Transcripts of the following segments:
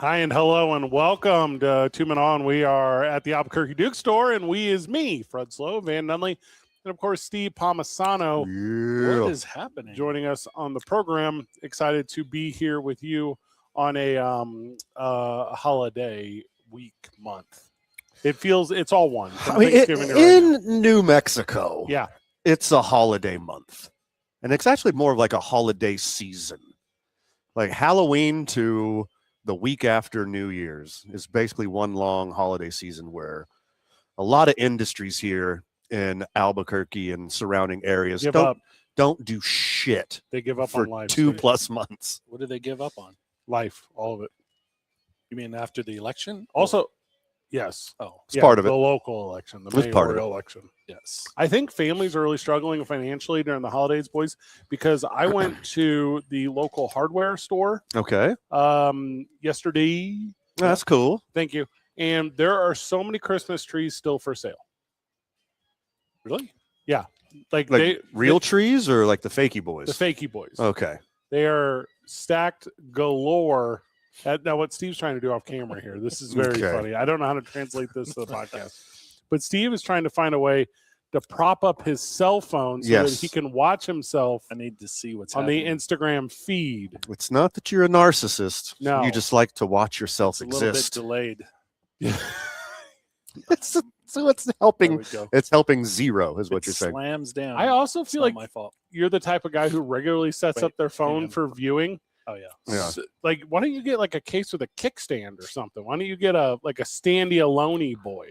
Hi and hello and welcome to Two Men On. We are at the Albuquerque Duke store, and we is me, Fred Slow, Van Nunley, and of course Steve Palmisano. What is happening? Joining us on the program. Excited to be here with you on a holiday week month. It feels it's all one. I mean, in New Mexico, yeah, it's a holiday month, and it's actually more of like a holiday season, like Halloween to the week after New Year's is basically one long holiday season where a lot of industries here in Albuquerque and surrounding areas don't do shit. They give up for on life. 2+ months. What do they give up on? Life, all of it. You mean after the election? Also, yes. Oh, it's part of it. The local election, the It's part of mayoral election. yes. I think families are really struggling financially during the holidays, boys, because I went to the local hardware store Okay. yesterday. That's cool. Thank you. And there are so many Christmas trees still for sale. Really? Yeah. Like real trees or like the fakey boys? The fakey boys. Okay. They are stacked galore. Now, what Steve's trying to do off camera here, this is very funny. I don't know how to translate this to the podcast. But Steve is trying to find a way to prop up his cell phone so that he can watch himself. I need to see what's on happening. the Instagram feed. It's not that you're a narcissist. No. You just like to watch yourself It's a little bit exist. delayed. So it's helping. There we go. It's helping zero, is what you're saying. Slams down. I also It's feel not like my fault. you're the type of guy who regularly sets up their phone on. for viewing. Oh yeah. Yeah. Like, why don't you get like a case with a kickstand or something? Why don't you get a standy alone boy?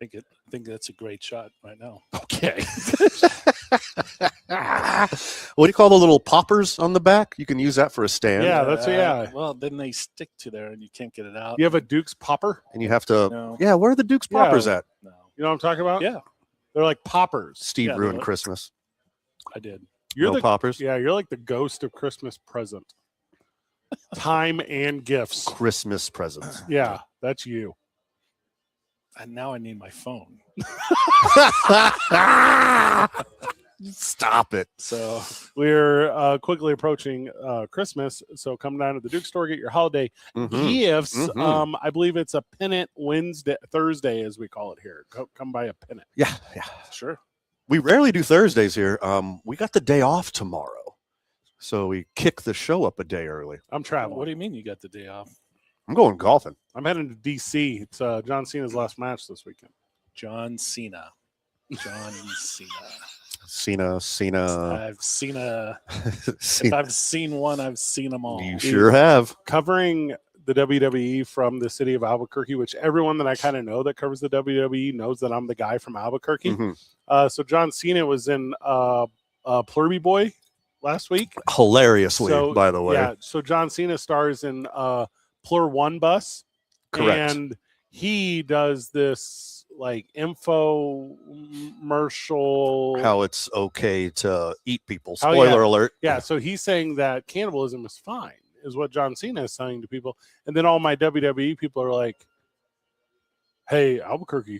I think that's a great shot right now. Okay. What do you call the little poppers on the back? You can use that for a stand. Yeah, that's Well, then they stick to there and you can't get it out. You have a Duke's popper? And you have to. No. Yeah, where are the Duke's poppers at? No. You know what I'm talking about? Yeah, They're like poppers. Steve Yeah, ruined no. Christmas. I did. You're No the poppers. Yeah, you're like the ghost of Christmas present. Time and gifts. Christmas presents. Yeah, that's you. And now I need my phone. Stop it. So we're quickly approaching Christmas. So come down to the Duke store, get your holiday gifts. Mhm. I believe it's a pennant Thursday, as we call it here. Come buy a pennant. Yeah. Sure. We rarely do Thursdays here. We got the day off tomorrow, so we kick the show up a day early. I'm traveling. What do you mean you got the day off? I'm going golfing. I'm heading to DC. It's John Cena's last match this weekend. John Cena. Cena. I've seen if I've seen one, I've seen them all. You sure have. Covering the WWE from the city of Albuquerque, which everyone that I kind of know that covers the WWE knows that I'm the guy from Albuquerque. So John Cena was in Plurby Boy last week. Hilariously, by the way. Yeah, so John Cena stars in Plur One Bus. Correct. And he does this like infomercial. How it's okay to eat people. Spoiler alert. Yeah, so he's saying that cannibalism is fine, is what John Cena is saying to people. And then all my WWE people are like, hey, Albuquerque.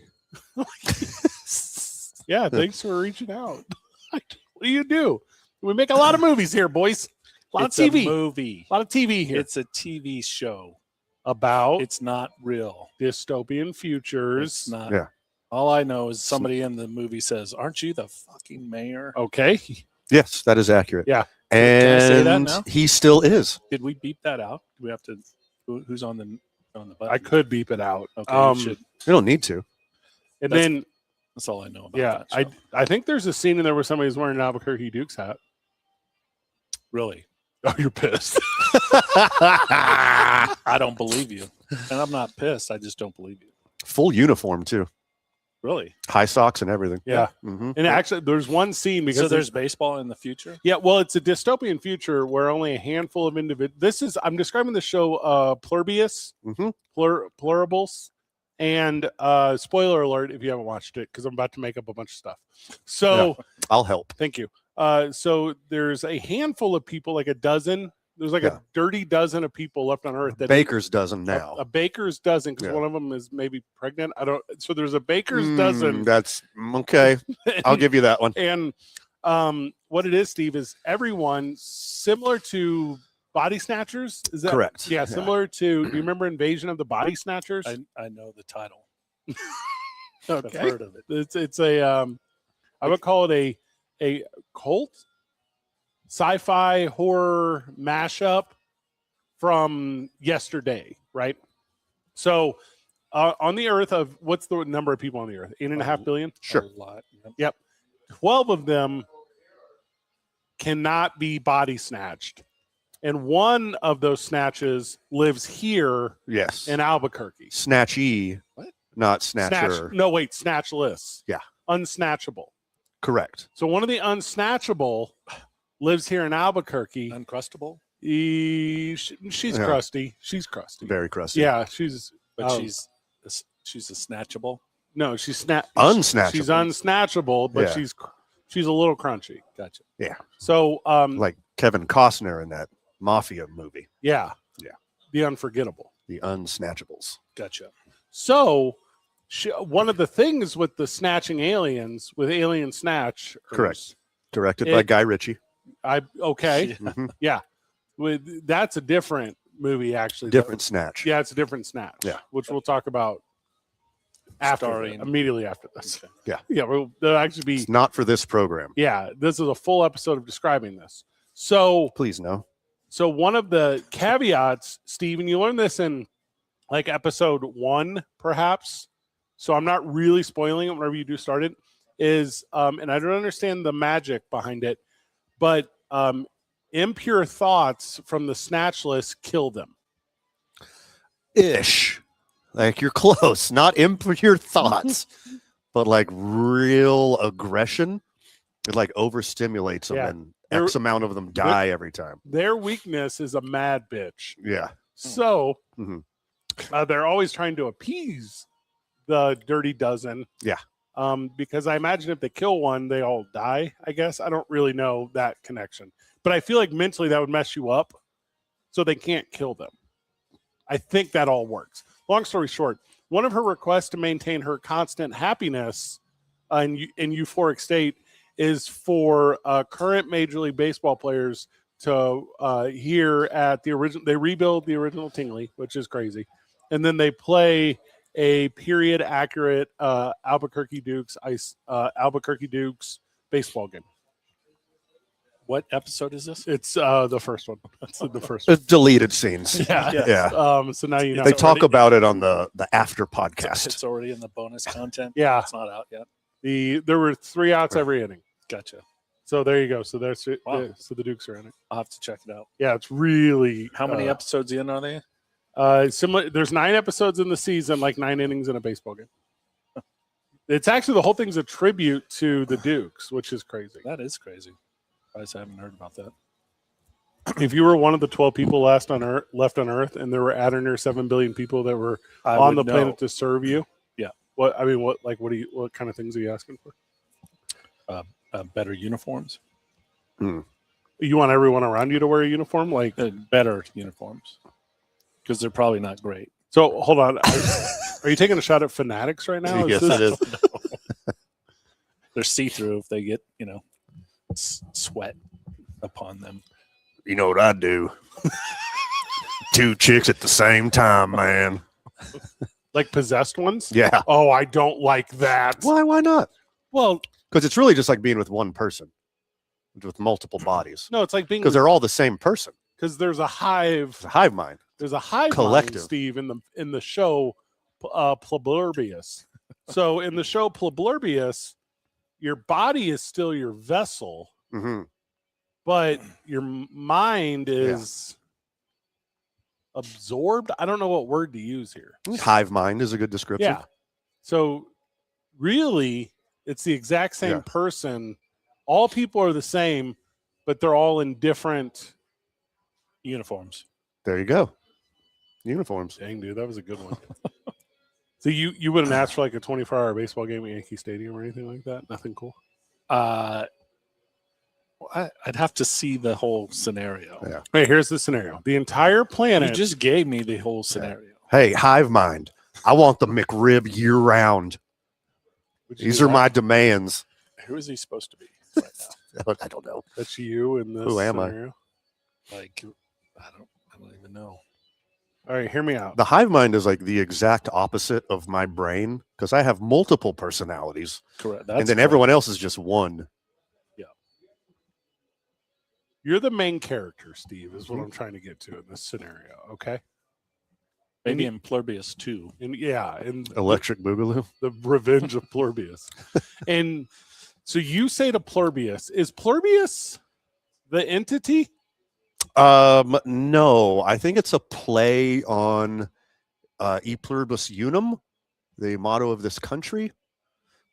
Yeah, thanks for reaching out. What do you do? We make a lot of movies here, boys. A lot of TV. A movie. A lot of TV here. It's a TV show. About It's not real. dystopian futures. It's not. Yeah. All I know is somebody in the movie says, "Aren't you the fucking mayor?" Okay. Yes, that is accurate. Yeah. Can I say that And now? he still is. Did we beep that out? Do we have to? Who's on the button? I could beep it out. Okay, you should. You don't need to. And That's- then, That's all I know about yeah, that show. I think there's a scene in there where somebody's wearing an Albuquerque Dukes hat. Really? Oh, you're pissed. I don't believe you. And I'm not pissed. I just don't believe you. Full uniform, too. Really? High socks and everything. Yeah. Mm-hmm. And actually, there's one scene because So there's baseball in the future? yeah, well, it's a dystopian future where only a handful of individuals. I'm describing the show Plurbius, Plurables, and spoiler alert if you haven't watched it because I'm about to make up a bunch of stuff. So I'll help. thank you. So there's a handful of people, like a dozen. There's like a dirty dozen of people left on Earth. That Baker's dozen now. A baker's dozen, because one of them is maybe pregnant. I don't. So there's a baker's dozen. That's okay. I'll give you that one. And what it is, Steve, is everyone similar to Body Snatchers? Is that Correct. Yeah, similar to. Do you remember Invasion of the Body Snatchers? I know the title. Okay. I've heard of it. It's a I would call it a cult sci-fi horror mashup from yesterday, right? So on the Earth, of what's the number of people on the Earth? 8.5 billion. Sure. A lot. Yep. 12 of them cannot be body snatched, and one of those snatches lives here Yes. in Albuquerque. Snatchy. What? Not snatcher. No, wait, snatchless. Yeah. Unsnatchable. Correct. So one of the unsnatchable lives here in Albuquerque. Uncrustable. She's Yeah. crusty. She's crusty. Very crusty. Yeah, she's. But Oh. she's a snatchable. No, she's Unsnatchable. She's unsnatchable, but Yeah. she's a little crunchy. Gotcha. So, Like Kevin Costner in that Mafia movie, yeah, Yeah. the unforgettable. The Unsnatchables. Gotcha. So, one of the things with the snatching aliens, with Alien Snatch, Correct. Directed by Guy Ritchie. Okay, Mhm. that's a different movie actually. Different snatch. Yeah, it's a different Snatch. Yeah. which we'll talk about Starring- immediately after this. Yeah. There'll actually be. It's not for this program. Yeah, this is a full episode of describing this. So, Please no. one of the caveats, Steve, and you learned this in like episode 1, perhaps. So I'm not really spoiling it whenever you do start it. Is and I don't understand the magic behind it, but impure thoughts from the snatch list kill them. Ish. Like you're close. Not impure thoughts, but like real aggression. It like overstimulates them, Yeah. and They're- X amount of them die every time. Their weakness is a mad bitch. Yeah. So Mhm. they're always trying to appease the dirty dozen. Yeah. Because I imagine if they kill one, they all die, I guess. I don't really know that connection. But I feel like mentally that would mess you up. So they can't kill them. I think that all works. Long story short, one of her requests to maintain her constant happiness in euphoric state is for current Major League Baseball players to here at the original. They rebuild the original Tingley, which is crazy, and then they play a period accurate Albuquerque Dukes baseball game. What episode is this? It's the first one. That's the first one. It's deleted scenes. Yeah. Yeah. So now you know. They talk about it on the after podcast. It's already in the bonus content. Yeah. It's not out yet. There were 3 outs every inning. Gotcha. So there you go. So there's Wow. so the Dukes are in it. I'll have to check it out. Yeah, it's really How many episodes in are they? similar. There's 9 episodes in the season, like 9 innings in a baseball game. It's actually the whole thing's a tribute to the Dukes, which is crazy. That is crazy. I haven't heard about that. If you were one of the 12 people left on Earth, and there were at or near 7 billion people that were I on the would planet know. to serve you, Yeah. What kind of things are you asking for? Better uniforms. You want everyone around you to wear a uniform, like Better uniforms. Because they're probably not great. so. Hold on, are you taking a shot at fanatics right now? Yes, it is. They're see-through if they get, sweat upon them. You know what I do? 2 chicks at the same time, man. like possessed ones? Yeah. Oh, I don't like that. Why not? Well, Because it's really just like being with one person, with multiple bodies. no, it's like being Because they're all the same person. because there's a hive. It's a hive mind. There's a hive Collective. mind, Steve, in the show Plurbius. So in the show Plurbius, your body is still your vessel, Mm-hmm. but your mind is absorbed. I don't know what word to use here. Hive mind is a good description. Yeah. So really, it's the exact same Yeah. person. All people are the same, but they're all in different. Uniforms. There you go. Uniforms. Dang, dude, that was a good one. So you wouldn't ask for like a 24-hour baseball game at Yankee Stadium or anything like that? Nothing cool? I'd have to see the whole scenario. Yeah. Hey, here's the scenario. The entire You planet. just gave me the whole scenario. Hey, hive mind. I want the McRib year round. Would you These do are that? my demands. Who is he supposed to be right now? I don't know. That's you in this Who am I? scenario. Like, I don't even know. All right, hear me out. The hive mind is like the exact opposite of my brain because I have multiple personalities, Correct. and then everyone else is just one. You're the main character, Steve, is what Mhm. I'm trying to get to in this scenario. Okay. Maybe And- in Plurbius too. And and Electric Boogaloo. the revenge of Plurbius. And so you say to Plurbius, is Plurbius the entity? No, I think it's a play on E pluribus unum, the motto of this country,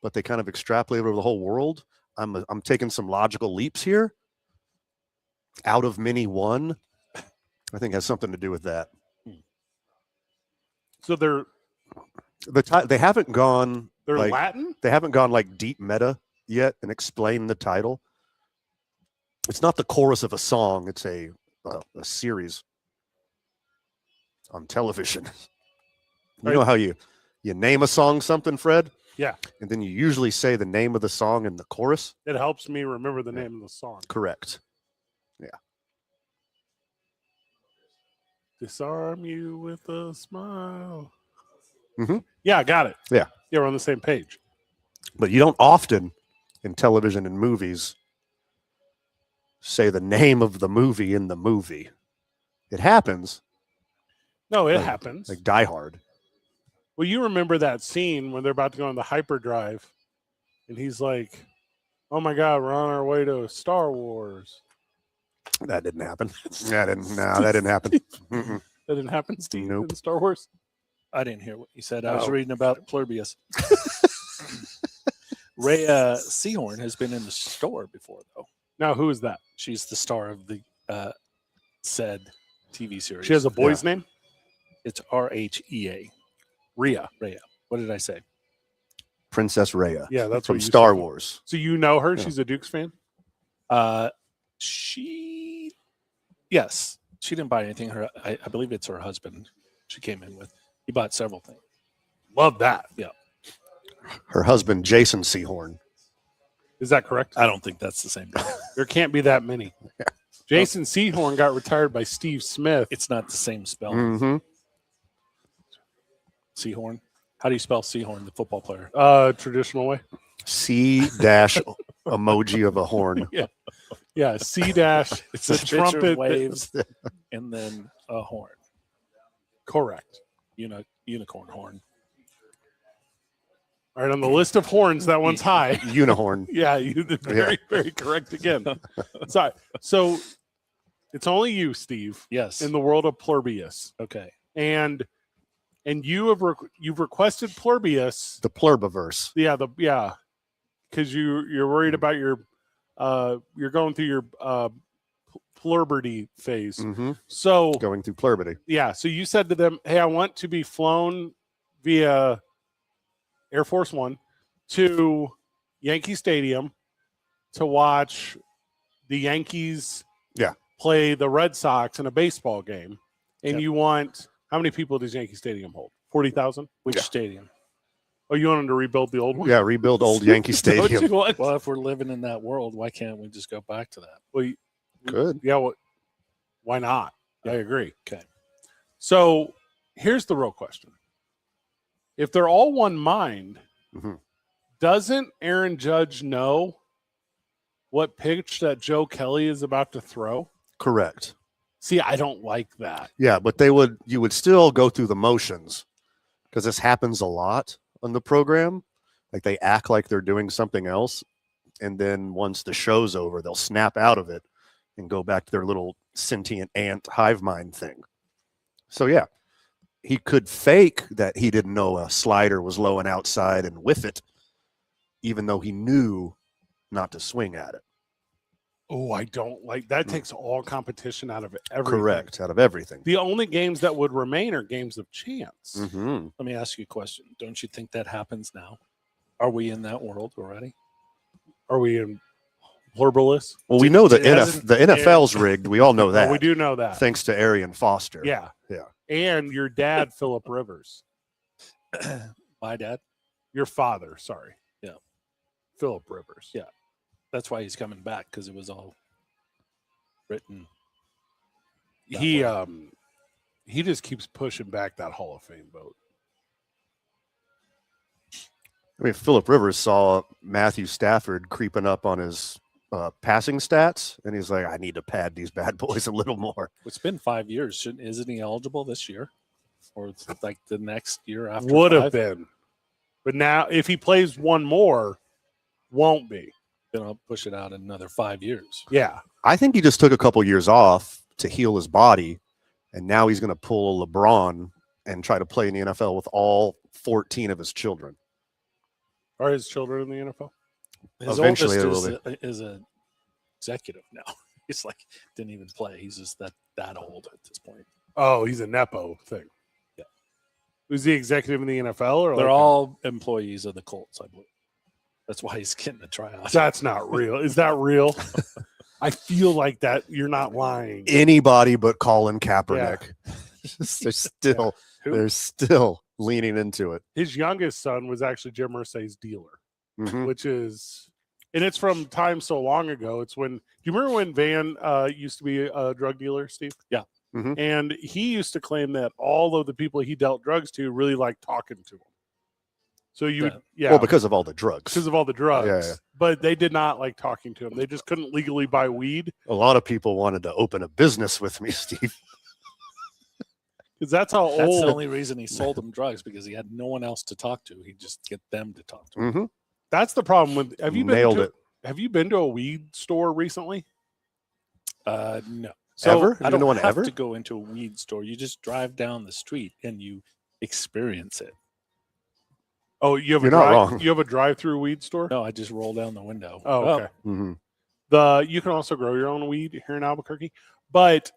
but they kind of extrapolate over the whole world. I'm taking some logical leaps here. Out of many, one, I think has something to do with that. So they're They haven't gone like Latin? they haven't gone like deep meta yet and explained the title. It's not the chorus of a song; it's a series on television. You know how you name a song something, Fred? Yeah. And then you usually say the name of the song in the chorus. It helps me remember the name of the song. Correct. Yeah. Disarm you with a smile. Mhm. Yeah, I got it. Yeah. Yeah, we're on the same page. But you don't often in television and movies say the name of the movie in the movie. It happens, No, it Like- happens. like Die Hard. Well, you remember that scene when they're about to go on the hyperdrive, and he's like, "Oh my God, we're on our way to Star Wars." That didn't happen. That didn't happen. Mm-mm. That didn't happen, Steve, Nope. in Star Wars. I didn't hear what you said. I was Oh. reading about Plurbius. Rhea Seahorn has been in the store before, though. Now, who is that? She's the star of the said TV series. She has a boy's name. It's RHEA. Rhea. What did I say? Princess Rhea Yeah, that's from what you Star said. Wars. So you know her? Yeah. She's a Dukes fan. Yes, she didn't buy anything. I believe it's her husband. She came in with. He bought several things. Love that. Her husband, Jason Seahorn. Is that correct? I don't think that's the same guy. There can't be that many. Jason Seahorn got retired by Steve Smith. It's not the same spelling. Mm-hmm. Seahorn. How do you spell Seahorn, the football player? Traditional way. C dash emoji of a horn. Yeah, C dash. It's the a picture trumpet. of waves and then a horn. Correct. Unicorn horn. All right, on the list of horns, that one's high. Unihorn. Yeah, you did very, very correct again. Sorry. So it's only you, Steve, Yes. in the world of Plurbius, Okay. and you've requested Plurbius. The Plurbiverse. Because you're worried about your you're going through your plurberty phase. Mm-hmm. So Going through Plurbity. yeah, so you said to them, "Hey, I want to be flown via Air Force One to Yankee Stadium to watch the Yankees play the Red Sox in a baseball game." And Yep. you want, how many people does Yankee Stadium hold? 40,000? Which stadium? Oh, you want them to rebuild the old one? Yeah, rebuild old Yankee Don't Stadium. you want- Well, if we're living in that world, why can't we just go back to that? Well, Good. yeah, why not? I agree. Okay. So here's the real question. If they're all one mind, Mhm. doesn't Aaron Judge know what pitch that Joe Kelly is about to throw? Correct. See, I don't like that. Yeah, but you would still go through the motions because this happens a lot on the program. Like they act like they're doing something else. And then once the show's over, they'll snap out of it and go back to their little sentient ant hive mind thing. So yeah, he could fake that he didn't know a slider was low and outside and whiff it, even though he knew not to swing at it. Oh, I don't like that. Takes all competition out of everything. Correct. Out of everything. The only games that would remain are games of chance. Mm-hmm. Let me ask you a question. Don't you think that happens now? Are we in that world already? Are we in pluribus? Well, we know the It hasn't- the NFL's rigged. We all know that. Oh, we do know that. Thanks to Arian Foster. Yeah. Yeah. And your dad, Philip Rivers. My dad. Your father, sorry. Yeah. Philip Rivers. Yeah. That's why he's coming back, because it was all written he just keeps pushing back that Hall of Fame vote. I mean, Phillip Rivers saw Matthew Stafford creeping up on his passing stats, and he's like, I need to pad these bad boys a little more. It's been 5 years. Isn't he eligible this year? Or it's like the next year after? Would 5? have been. But now, if he plays one more, won't be. Then I'll push it out another 5 years. Yeah. I think he just took a couple years off to heal his body, and now he's going to pull a LeBron and try to play in the NFL with all 14 of his children. Are his children in the NFL? His Eventually oldest it will is a executive now. He's like didn't even play. He's just that old at this point. Oh, he's a Nepo thing. Yeah. Who's the executive in the NFL? Or They're like all employees of the Colts, I believe. That's why he's getting the tryout. That's not real. Is that real? I feel like that you're not lying. Anybody but Colin Kaepernick. Yeah. They're still leaning into it. His youngest son was actually Jim Irsay's dealer, Mhm. which is, and it's from time so long ago. It's when, do you remember when Van used to be a drug dealer, Steve? Yeah. Mhm. And he used to claim that all of the people he dealt drugs to really liked talking to him. So you would, yeah. Well, because of all the drugs. Because of all the drugs. Yeah. But they did not like talking to him. They just couldn't legally buy weed. A lot of people wanted to open a business with me, Steve. Because that's how That's old. the only reason he sold them drugs, because he had no one else to talk to. He'd just get them to talk to him. Mm-hmm. That's the problem with. Have you been Nailed to, it. Have you been to a weed store recently? No. So Ever? I You know don't one have ever? to go into a weed store. You just drive down the street and you experience it. Oh, you have You're a not wrong. You have a drive-through weed store. No, I just roll down the window. Oh, okay. Mm-hmm. You can also grow your own weed here in Albuquerque, but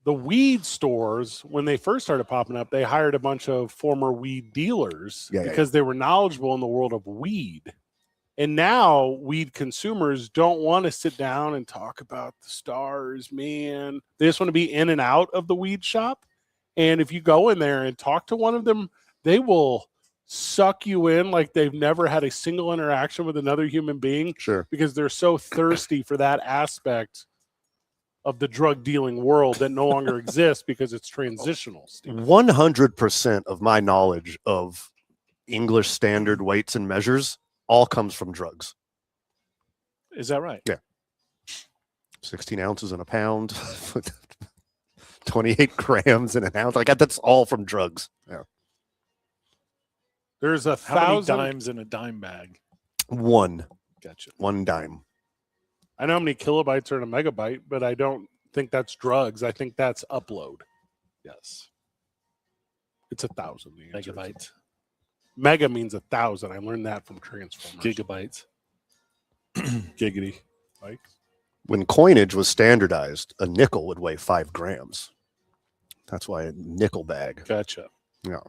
the weed stores, when they first started popping up, they hired a bunch of former weed dealers because they were knowledgeable in the world of weed. And now weed consumers don't want to sit down and talk about the stars, man. They just want to be in and out of the weed shop. And if you go in there and talk to one of them, they will suck you in like they've never had a single interaction with another human being. Sure. Because they're so thirsty for that aspect of the drug dealing world that no longer exists because it's transitional. Steve. 100% of my knowledge of English standard weights and measures all comes from drugs. Is that right? Yeah. 16 ounces in a pound, 28 grams in an ounce. Like that's all from drugs. Yeah. There's How many 1,000 dimes in a dime bag? One Gotcha. dime. I know how many kilobytes are in a megabyte, but I don't think that's drugs. I think that's upload. Yes. It's 1,000. the answer is. Megabytes. Mega means 1,000. I learned that from Transformers. Gigabytes. Giggity. Like, When coinage was standardized, a nickel would weigh 5 grams. That's why a nickel bag. Gotcha. Yeah.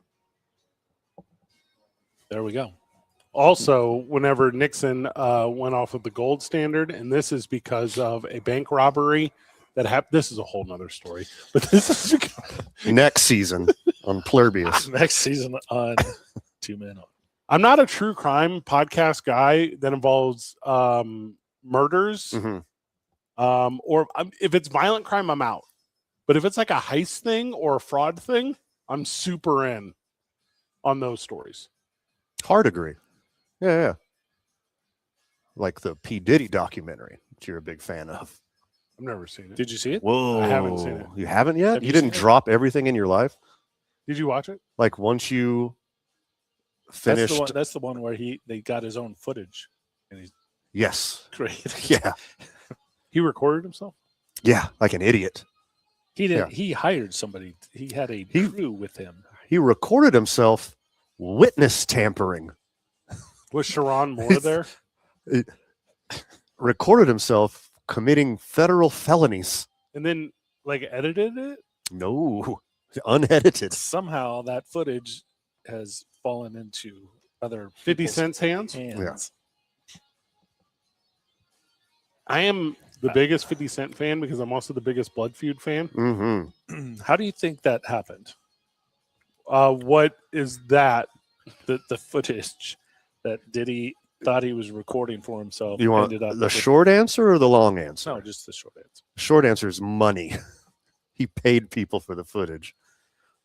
There we go. also, whenever Nixon went off of the gold standard, and this is because of a bank robbery that happened. This is a whole nother story, but this is because Next season on Plurbius. Next season on 2 Men On. I'm not a true crime podcast guy that involves murders, Mhm. or if it's violent crime, I'm out. But if it's like a heist thing or a fraud thing, I'm super in on those stories. Hard agree. Yeah. Like the P. Diddy documentary that you're a big fan of. I've never seen it. Did you see it? Whoa. I haven't seen it. You haven't yet? Have You you didn't seen it? drop everything in your life? Did you watch it? Like once you finished. That's the one where they got his own footage and he's Yes. created. Yeah. He recorded himself. Yeah. Like an idiot. He did. Yeah. He hired somebody. He had a crew with him. He recorded himself witness tampering. Was Sharon Moore there? Recorded himself committing federal felonies. And then like edited it? No. Unedited. Somehow that footage has fallen into other 50 people's Cent's hands? hands. I am the biggest 50 Cent fan because I'm also the biggest Blood Feud fan. Mm-hmm. How do you think that happened? What is that? The footage that Diddy thought he was recording for himself. You want ended up the with- short answer or the long answer? No, just the short answer. Short answer is money. he paid people for the footage.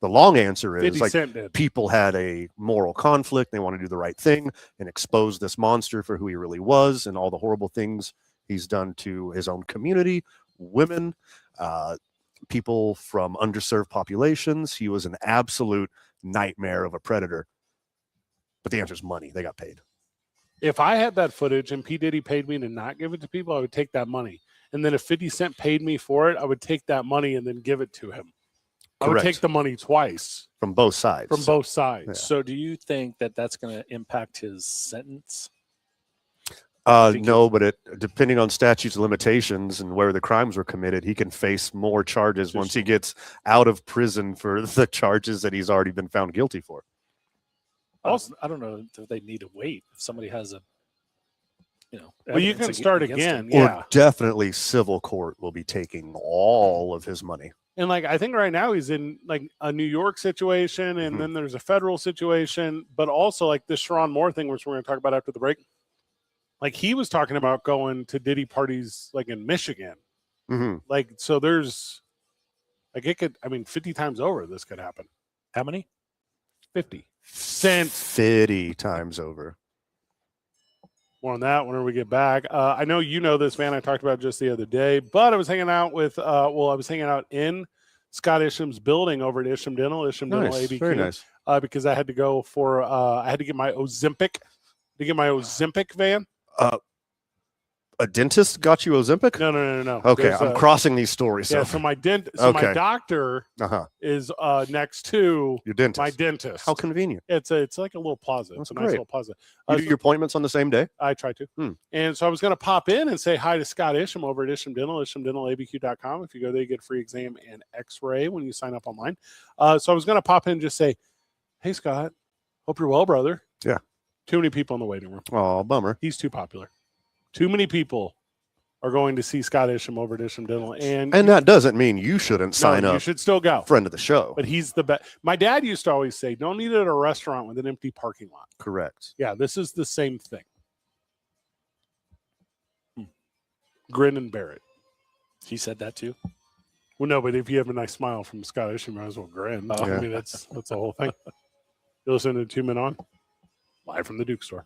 The long answer is 50 like Cent did. people had a moral conflict. They want to do the right thing and expose this monster for who he really was and all the horrible things he's done to his own community, women, people from underserved populations. He was an absolute nightmare of a predator. But the answer is money. They got paid. If I had that footage and P. Diddy paid me to not give it to people, I would take that money. And then if 50 Cent paid me for it, I would take that money and then give it to him. I would take the money twice. From both sides. From both sides. Yeah. So do you think that that's going to impact his sentence? No, but depending on statutes of limitations and where the crimes were committed, he can face more charges once he gets out of prison for the charges that he's already been found guilty for. Also, I don't know if they need to wait. If somebody has well, you can start again. Or Yeah. definitely civil court will be taking all of his money. And like I think right now he's in like a New York situation, and then there's a federal situation, but also like this Sharon Moore thing, which we're going to talk about after the break. Like he was talking about going to Diddy parties like in Michigan. Like so there's like it could 50 times over this could happen. How many? 50 Cent. 50 times over. More on that whenever we get back. I know you know this, man. I talked about it just the other day, but I was hanging out with, I was hanging out in Scott Isham's building over at Isham Dental Nice. ABQ. Very nice. Because I had to go for, I had to get my Ozempic van. A dentist got you Ozempic? No. Okay, There's I'm crossing these stories. Yeah, so my doctor is next to your dentist. my dentist. How convenient. It's like a little plaza. That's It's a nice great. little plaza. You do your appointments on the same day? I try to. And so I was going to pop in and say hi to Scott Isham over at Isham Dental, ishamdentalabq.com. If you go there, you get a free exam and x-ray when you sign up online. So I was going to pop in and just say, hey, Scott, hope you're well, brother. Yeah. Too many people in the waiting room. Oh, bummer. He's too popular. Too many people are going to see Scott Isham over at Isham Dental. And that doesn't mean you shouldn't sign up. You should still go. Friend of the show. But he's the best. My dad used to always say, don't eat at a restaurant with an empty parking lot. Correct. Yeah, this is the same thing. Grin and bear it. He said that too? Well, no, but if you have a nice smile from Scott Isham, you might as well grin. Yeah. I mean, that's the whole thing. You're listening to 2 Men On, live from the Duke Store.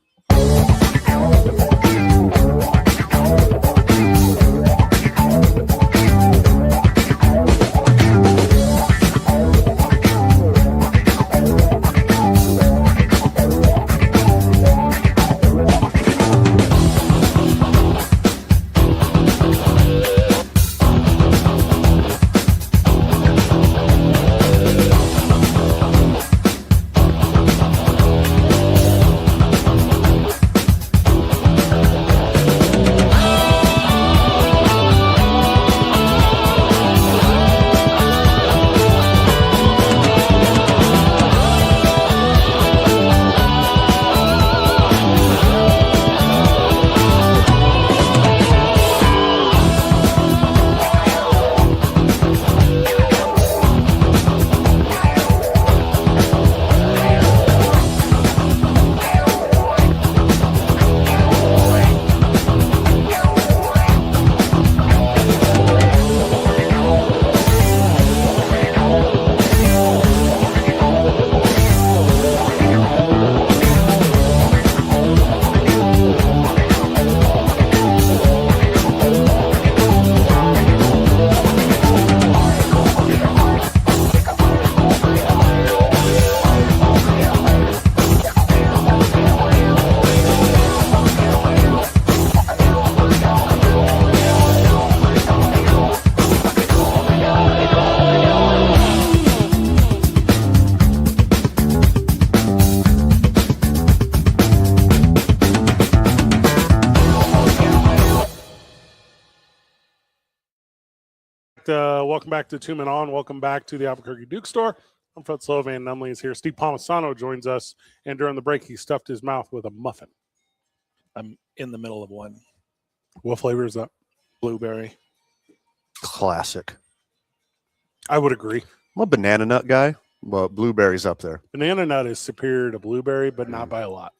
Welcome back to 2 Men On. Welcome back to the Albuquerque Duke Store. I'm Fred Slovan. Numley is here. Steve Palmisano joins us, and during the break, he stuffed his mouth with a muffin. I'm in the middle of one. What flavor is that? Blueberry. Classic. I would agree. I'm a banana nut guy, but blueberry's up there. Banana nut is superior to blueberry, but not by a lot.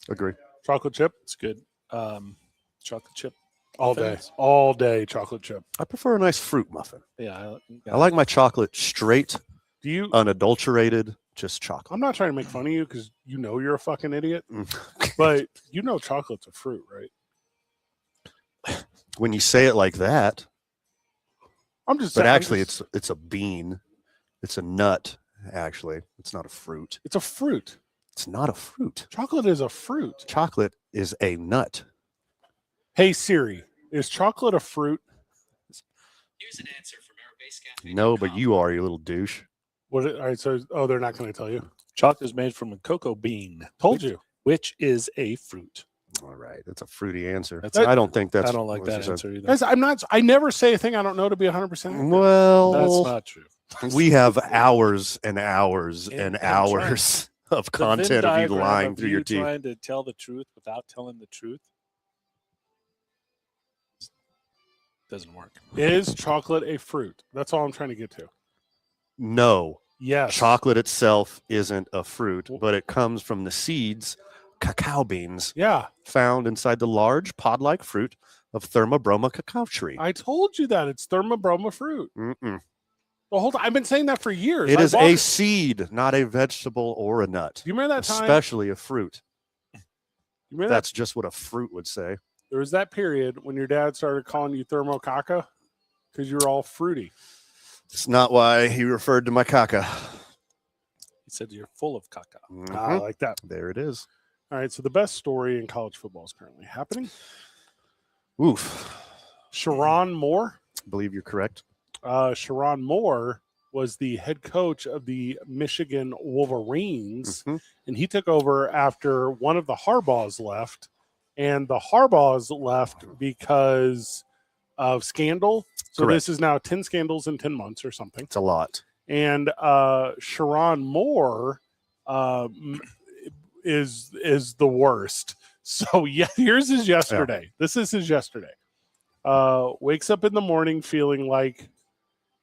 Agree. Chocolate chip? It's good. Chocolate chip. All day chocolate chip. I prefer a nice fruit muffin. Yeah, I like my chocolate straight, Do you? unadulterated, just chocolate. I'm not trying to make fun of you because you know you're a fucking idiot, Mm. but you know chocolate's a fruit, right? When you say it like that, I'm just. but saying, actually, it's a bean. It's a nut. Actually, it's not a fruit. it's a fruit. It's not a fruit. Chocolate is a fruit. Chocolate is a nut. Hey Siri, is chocolate a fruit? Here's an answer from our No, but you are, you little douche. All right, so they're not going to tell you. chocolate is made from a cocoa bean. Told you. Which is a fruit. All right, that's a fruity answer. That's- I don't think that's. I don't like what that you said. answer either. Guys, I'm not. I never say a thing I don't know to be 100%. Well, That's not true. we have hours and hours And and I'm trying- hours of The Venn content of you diagram lying of through you your teeth. trying to tell the truth without telling the truth doesn't work. Is chocolate a fruit? That's all I'm trying to get to. No, Yes. chocolate itself isn't a fruit, but it comes from the seeds, cacao beans, Yeah, found inside the large pod-like fruit of Thermobroma cacao tree. I told you that it's thermobroma fruit. Mm-mm. The whole time I've been saying that for years. It I is walk- a seed, not a vegetable or a nut, Do you remember that time? especially a fruit. You remember that? That's just what a fruit would say. There was that period when your dad started calling you thermocaca because you were all fruity. It's not why he referred to my caca. He said you're full of caca. Mhm. I like that. There it is. All right. So the best story in college football is currently happening. Oof. Sharon Moore. I believe you're correct. Sharon Moore was the head coach of the Michigan Wolverines, Mhm. and he took over after one of the Harbaughs left, and the Harbaughs left because of scandal. So Correct. this is now 10 scandals in 10 months or something. It's a lot. And Sharon Moore is the worst. So yeah, here's his yesterday. This is his yesterday. Wakes up in the morning feeling like,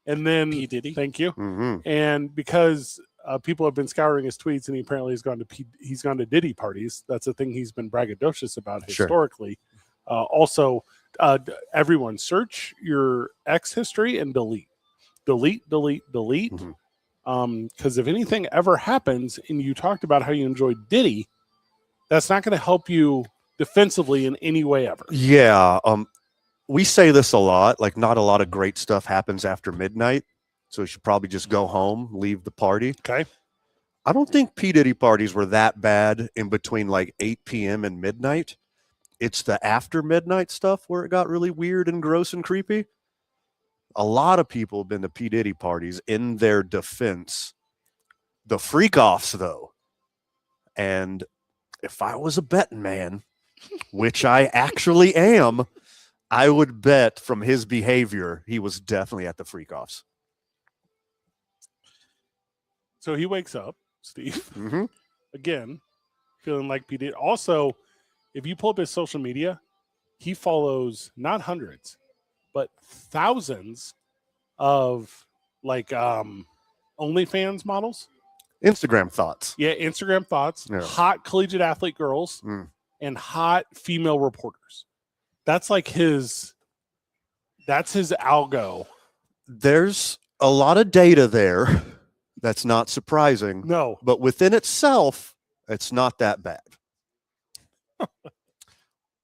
and then P. Diddy? thank you. Hmm. And because people have been scouring his tweets, and he apparently has gone to Diddy parties. That's a thing he's been braggadocious about Sure. historically. Also, everyone search your X history and delete. Mhm. Because if anything ever happens and you talked about how you enjoyed Diddy, that's not going to help you defensively in any way ever. Yeah. We say this a lot. Like, not a lot of great stuff happens after midnight. So you should probably just go home, leave the party. Okay. I don't think P. Diddy parties were that bad in between like 8 p.m. and midnight. It's the after midnight stuff where it got really weird and gross and creepy. A lot of people have been to P. Diddy parties. In their defense, the freak offs, though. And if I was a betting man, which I actually am, I would bet from his behavior, he was definitely at the freak offs. So he wakes up, Steve, Mm-hmm. again, feeling like P. Diddy. Also, if you pull up his social media, he follows not hundreds, but thousands of like OnlyFans models. Instagram thoughts. Yeah, Instagram thoughts, Yeah. hot collegiate athlete girls, Mm. and hot female reporters. That's like that's his algo. There's a lot of data there. That's not surprising. No, But within itself, it's not that bad.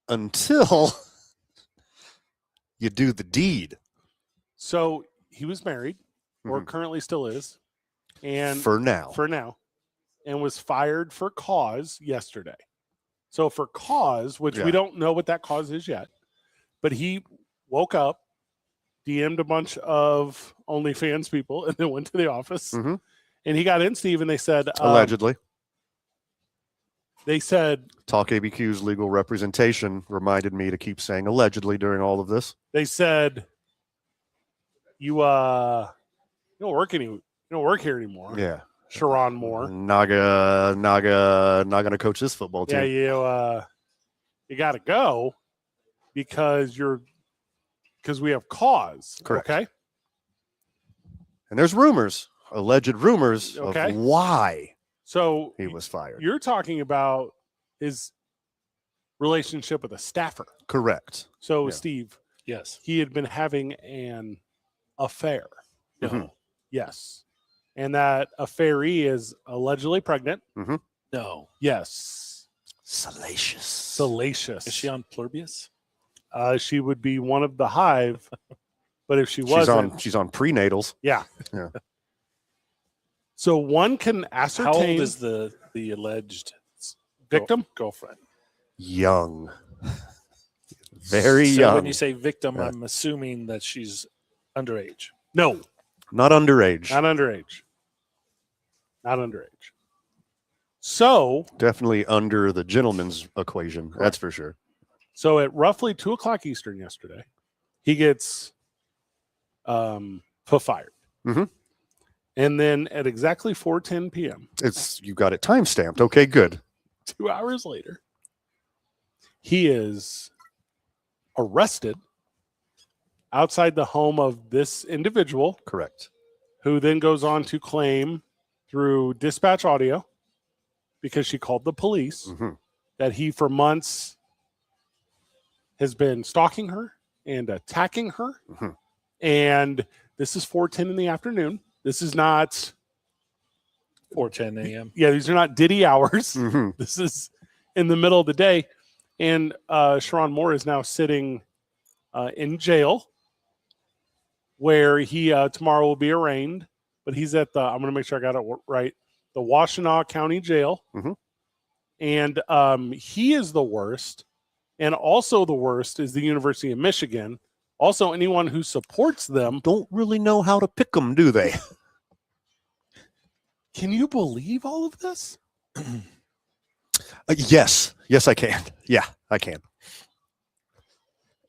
Until you do the deed. so he was married, or Mhm. currently still is, and For now. for now, and was fired for cause yesterday. So for cause, which Yeah. we don't know what that cause is yet, but he woke up, DM'd a bunch of OnlyFans people, and then went to the office. Mhm. And he got in, Steve, and they said, Allegedly. they said, Talk ABQ's legal representation reminded me to keep saying allegedly during all of this. you don't work here anymore. Yeah. Sharon Moore. Not gonna coach this football team. Yeah, you got to go because we have cause. Correct. Okay. And there's rumors, alleged rumors Okay. of why So he was fired. you're talking about his relationship with a staffer. Correct. So, Yeah. Steve, Yes. he had been having an affair. No. Mhm. Yes. And that affairee is allegedly pregnant. No. Yes. Salacious. Salacious. Is she on Plurbius? She would be one of the hive, but if she wasn't, She's on prenatals. yeah. Yeah. So one can ascertain How old is the alleged victim. girlfriend? Young. Very so young. when you say victim, Yeah. I'm assuming that she's underage. No, Not underage. not underage. Not underage. So Definitely under the gentleman's equation. That's for sure. So at roughly 2:00 Eastern yesterday, he gets fired. Mhm. And then at exactly 4:10 p.m., You got it time stamped. Okay, good. 2 hours later, he is arrested outside the home of this individual, Correct. who then goes on to claim through dispatch audio, because she called the police, Mhm. that he for months has been stalking her and attacking her. Mhm. And this is 4:10 in the afternoon. This is not 4:10 a.m. Yeah, these are not Diddy hours. Mhm. This is in the middle of the day. And Sharon Moore is now sitting in jail, where he tomorrow will be arraigned. But he's at I'm going to make sure I got it right, the Washtenaw County Jail. Mhm. And he is the worst. And also the worst is the University of Michigan. Also, anyone who supports them. Don't really know how to pick them, do they? Can you believe all of this? Yes. Yes, I can. Yeah, I can.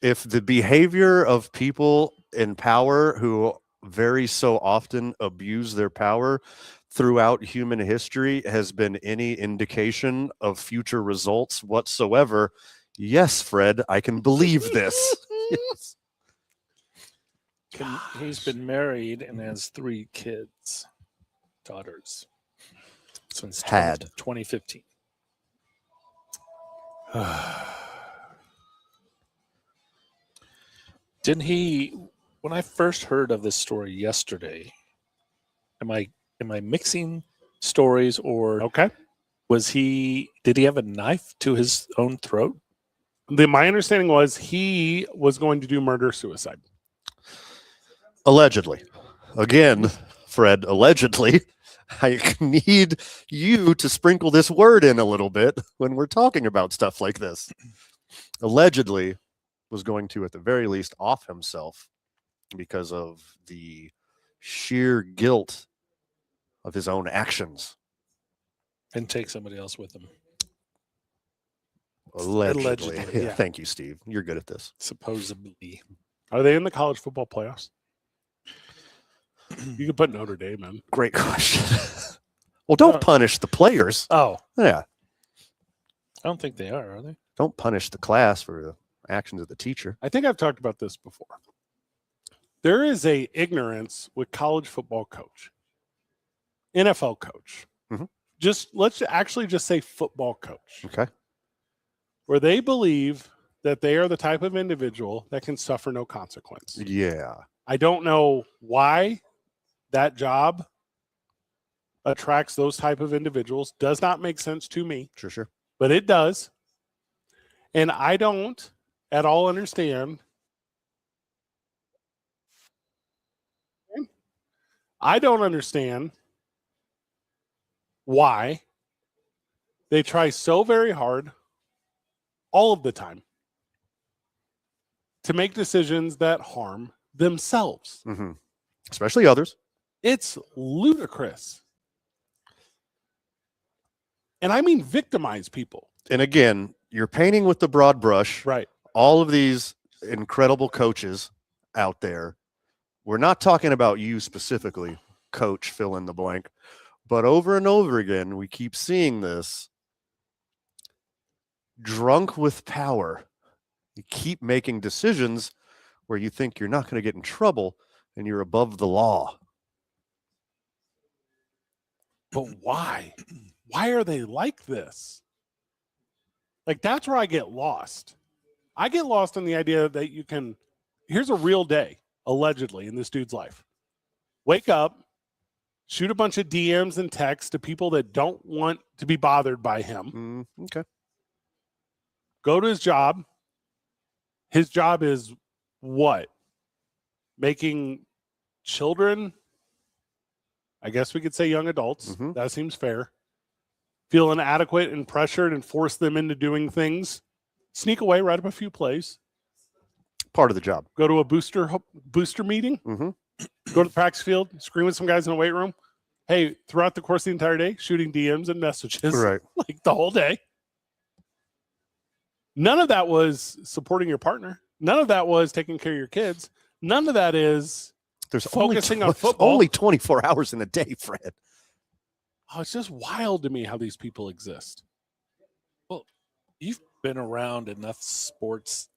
If the behavior of people in power who very so often abuse their power throughout human history has been any indication of future results whatsoever, yes, Fred, I can believe this. Yes. He's been married and has 3 daughters, since 2015. Didn't he? When I first heard of this story yesterday, am I mixing stories, or Okay. did he have a knife to his own throat? My understanding was he was going to do murder-suicide. Allegedly. Again, Fred, allegedly. I need you to sprinkle this word in a little bit when we're talking about stuff like this. Allegedly was going to, at the very least, off himself because of the sheer guilt of his own actions. And take somebody else with him. Allegedly. Allegedly, Yeah, yeah. Thank you, Steve. You're good at this. Supposedly. Are they in the college football playoffs? You could put Notre Dame in. Great question. Well, don't punish the players. Oh, Yeah. I don't think they are they? Don't punish the class for the actions of the teacher. I think I've talked about this before. There is a ignorance with college football coach, NFL coach. Mhm. Let's actually just say football coach, Okay. where they believe that they are the type of individual that can suffer no consequence. Yeah. I don't know why that job attracts those type of individuals. Does not make sense to me, Sure. but it does. And I don't at all understand. I don't understand why they try so very hard all of the time to make decisions that harm themselves. Mm-hmm. Especially others. It's ludicrous. And I mean victimize people. And again, you're painting with the broad brush. Right. All of these incredible coaches out there. We're not talking about you specifically, coach, fill in the blank. But over and over again, we keep seeing this. Drunk with power. You keep making decisions where you think you're not going to get in trouble and you're above the law. But why? Why are they like this? Like, that's where I get lost. I get lost in the idea that you can. Here's a real day, allegedly, in this dude's life. Wake up, shoot a bunch of DMs and texts to people that don't want to be bothered by him. Okay. Go to his job. His job is what? Making children, I guess we could say young adults. Mhm. That seems fair. Feel inadequate and pressured and force them into doing things. Sneak away, write up a few plays. Part of the job. Go to a booster meeting. Mm-hmm. Go to the practice field, scream with some guys in the weight room. Hey, throughout the course of the entire day, shooting DMs and messages, Right. like the whole day. None of that was supporting your partner. None of that was taking care of your kids. None of that is There's focusing on there's football. only 24 hours in a day, Fred. Oh, it's just wild to me how these people exist. You've been around enough sports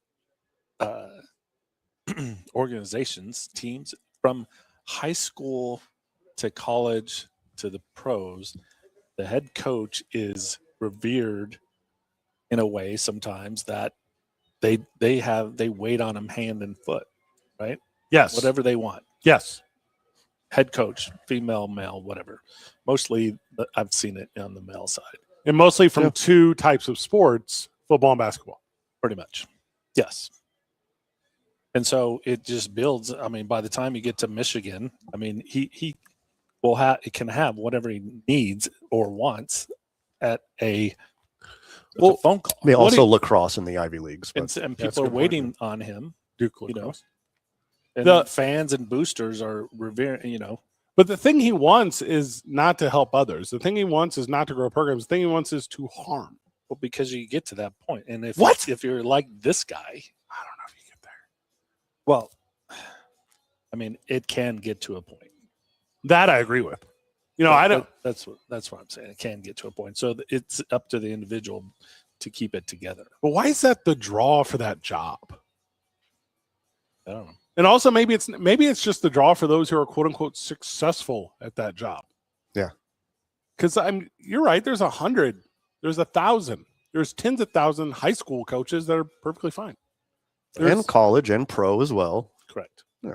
organizations, teams, from high school to college to the pros. The head coach is revered in a way sometimes that they wait on him hand and foot, right? Yes. Whatever they want. Yes. Head coach, female, male, whatever. Mostly I've seen it on the male side. And mostly from two types of sports, football and basketball. Pretty much. Yes. And so it just builds. I mean, by the time you get to Michigan, I mean, he can have whatever he needs or wants at a phone call. I mean, also lacrosse in the Ivy Leagues. But And people are waiting on him, Duke you know. lacrosse. And The fans and boosters are revering, you know. But the thing he wants is not to help others. The thing he wants is not to grow programs. The thing he wants is to harm. Well, because you get to that point. And if you're like this guy, I don't know if you get there. well, I mean, it can get to a point. That I agree with. You know, I don't. That's what I'm saying. It can get to a point. So it's up to the individual to keep it together. But why is that the draw for that job? I don't know. And also, maybe it's just the draw for those who are quote unquote successful at that job. Yeah, because you're right. There's 100. There's 1,000. There's tens of thousands high school coaches that are perfectly fine. and college and pro as well. Correct. Yeah,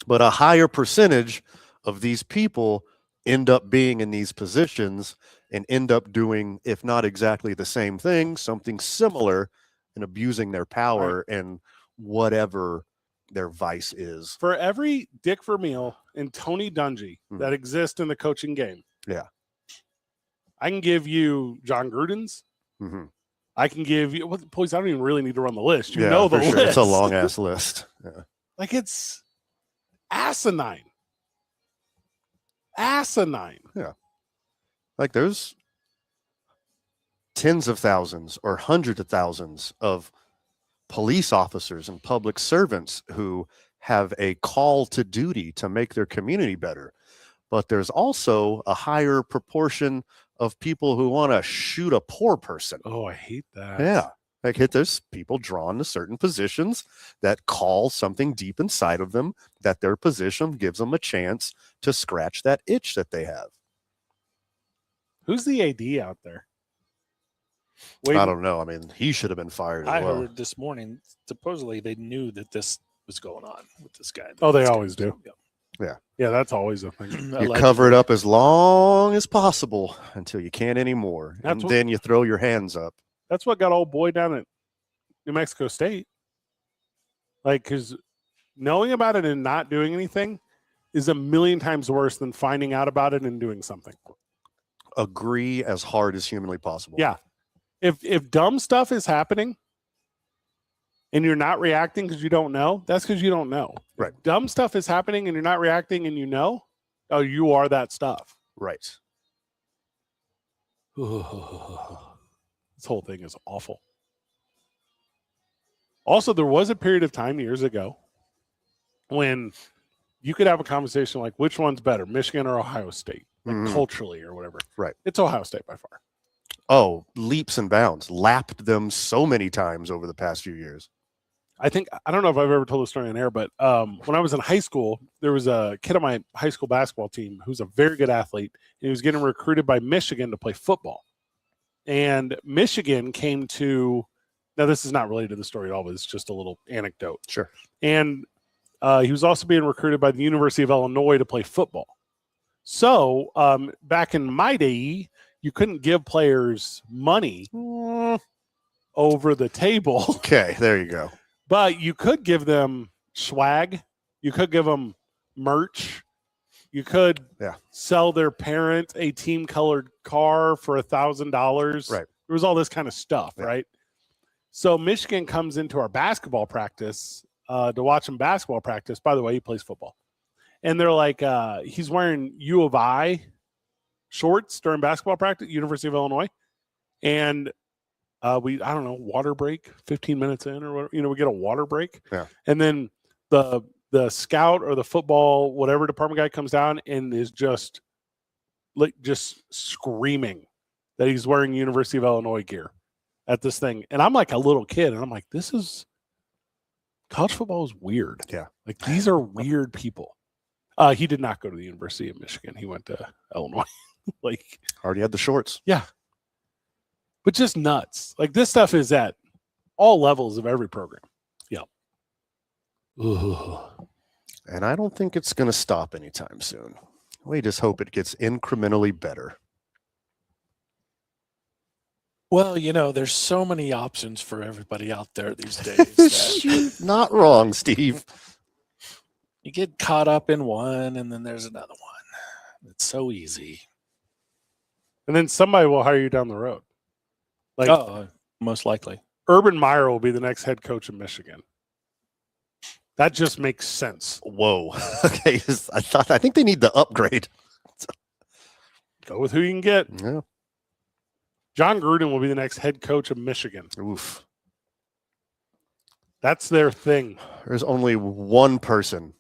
but a higher percentage of these people end up being in these positions and end up doing, if not exactly the same thing, something similar, and abusing their power and whatever their vice is. For every Dick Vermeil and Tony Dungy that exist in the coaching game, I can give you John Gruden's. Mm-hmm. I can give you, please, I don't even really need to run the list. You know the list. Sure. It's a long ass list. Yeah. Like, it's asinine. Asinine. Yeah. Like, there's tens of thousands or hundreds of thousands of police officers and public servants who have a call to duty to make their community better. But there's also a higher proportion of people who want to shoot a poor person. Oh, I hate that. Yeah. Like, there's people drawn to certain positions that call something deep inside of them, that their position gives them a chance to scratch that itch that they have. Who's the AD out there? I don't know. I mean, he should have been fired as well. I heard this morning, supposedly they knew that this was going on with this guy. Oh, they always do. Yeah. Yeah, that's always a thing. You cover it up as long as possible until you can't anymore. That's And then you throw your hands up. That's what got old boy down at New Mexico State. Like, because knowing about it and not doing anything is a million times worse than finding out about it and doing something. Agree as hard as humanly possible. Yeah. If dumb stuff is happening and you're not reacting because you don't know, that's because you don't know. Right. If dumb stuff is happening and you're not reacting and you know, oh, you are that stuff. Right. This whole thing is awful. Also, there was a period of time years ago when you could have a conversation like, which one's better, Michigan or Ohio State, like culturally or whatever. Right. It's Ohio State by far. Oh, leaps and bounds. Lapped them so many times over the past few years. I don't know if I've ever told the story on air, but when I was in high school, there was a kid on my high school basketball team who's a very good athlete. And he was getting recruited by Michigan to play football. And Michigan came to Now, this is not related to the story at all, but it's just a little anecdote. Sure. And he was also being recruited by the University of Illinois to play football. So back in my day, you couldn't give players money over the table. Okay, there you go. But you could give them swag. You could give them merch. You could sell their parent a team-colored car for $1,000. Right. There was all this kind of stuff, right? So Michigan comes into our basketball practice to watch him basketball practice. By the way, he plays football. And they're like, he's wearing U of I shorts during basketball practice, University of Illinois. And I don't know, water break, 15 minutes in or whatever. We get a water break. Yeah. And then the scout or the football, whatever department guy comes down and is just screaming that he's wearing University of Illinois gear at this thing. And I'm like a little kid, and I'm like, college football is weird. Yeah. Like, these are weird people. He did not go to the University of Michigan. He went to Illinois. Already had the shorts. Yeah. But just nuts. Like, this stuff is at all levels of every program. Yeah. And I don't think it's going to stop anytime soon. We just hope it gets incrementally better. Well, there's so many options for everybody out there these days. You're not wrong, Steve. You get caught up in one, and then there's another one. It's so easy. And then somebody will hire you down the road. Most likely. Urban Meyer will be the next head coach of Michigan. That just makes sense. Whoa. Okay. I think they need the upgrade. Go with who you can get. Yeah. John Gruden will be the next head coach of Michigan. Oof. That's their thing. There's only one person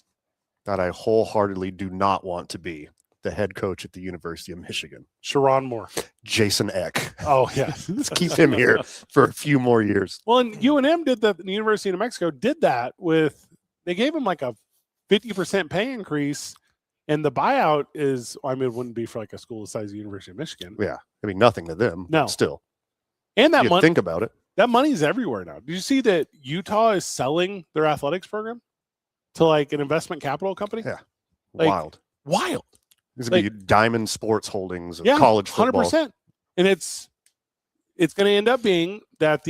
that I wholeheartedly do not want to be the head coach at the University of Michigan. Sharon Moore. Jason Eck. Oh, yeah. Let's keep him here for a few more years. Well, and UNM did that. The University of New Mexico did that they gave him like a 50% pay increase. And the buyout is, it wouldn't be for like a school the size of the University of Michigan. Yeah. I mean, nothing to them. No. Still. And that money, think about it. That money's everywhere now. Did you see that Utah is selling their athletics program to like an investment capital company? Yeah. Wild. It's going to be Diamond Sports Holdings of college football. 100%. And it's going to end up being that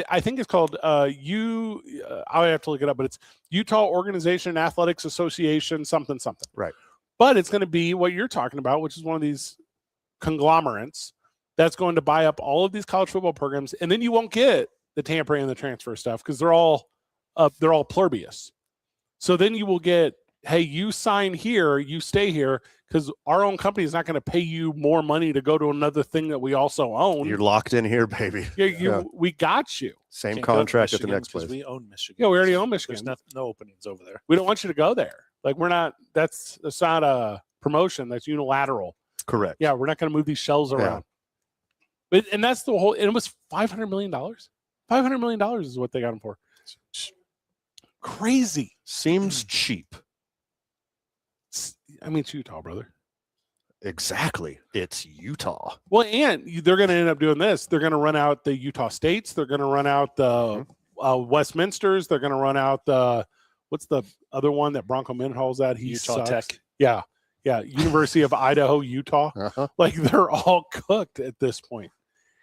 I think it's called I have to look it up, but it's Utah Organization Athletics Association, something. Right. But it's going to be what you're talking about, which is one of these conglomerates that's going to buy up all of these college football programs. And then you won't get the tampering and the transfer stuff because they're all pluribus. So then you will get, hey, you sign here, you stay here, because our own company is not going to pay you more money to go to another thing that we also own. You're locked in here, baby. We got you. Same Can't contract at the next place. We own Michigan. Yeah, we already own Michigan. There's no openings over there. We don't want you to go there. Like, we're not. That's not a promotion. That's unilateral. Correct. Yeah, we're not going to move these shells around. But and that's the whole. And it was $500 million. $500 million is what they got him for. Crazy. Seems cheap. I mean, it's Utah, brother. Exactly. It's Utah. Well, and they're going to end up doing this. They're going to run out the Utah States. They're going to run out the Westminsters. They're going to run out the what's the other one that Bronco Mendenhall's at? Utah sucks. Tech. Yeah. University of Idaho, Utah. Like, they're all cooked at this point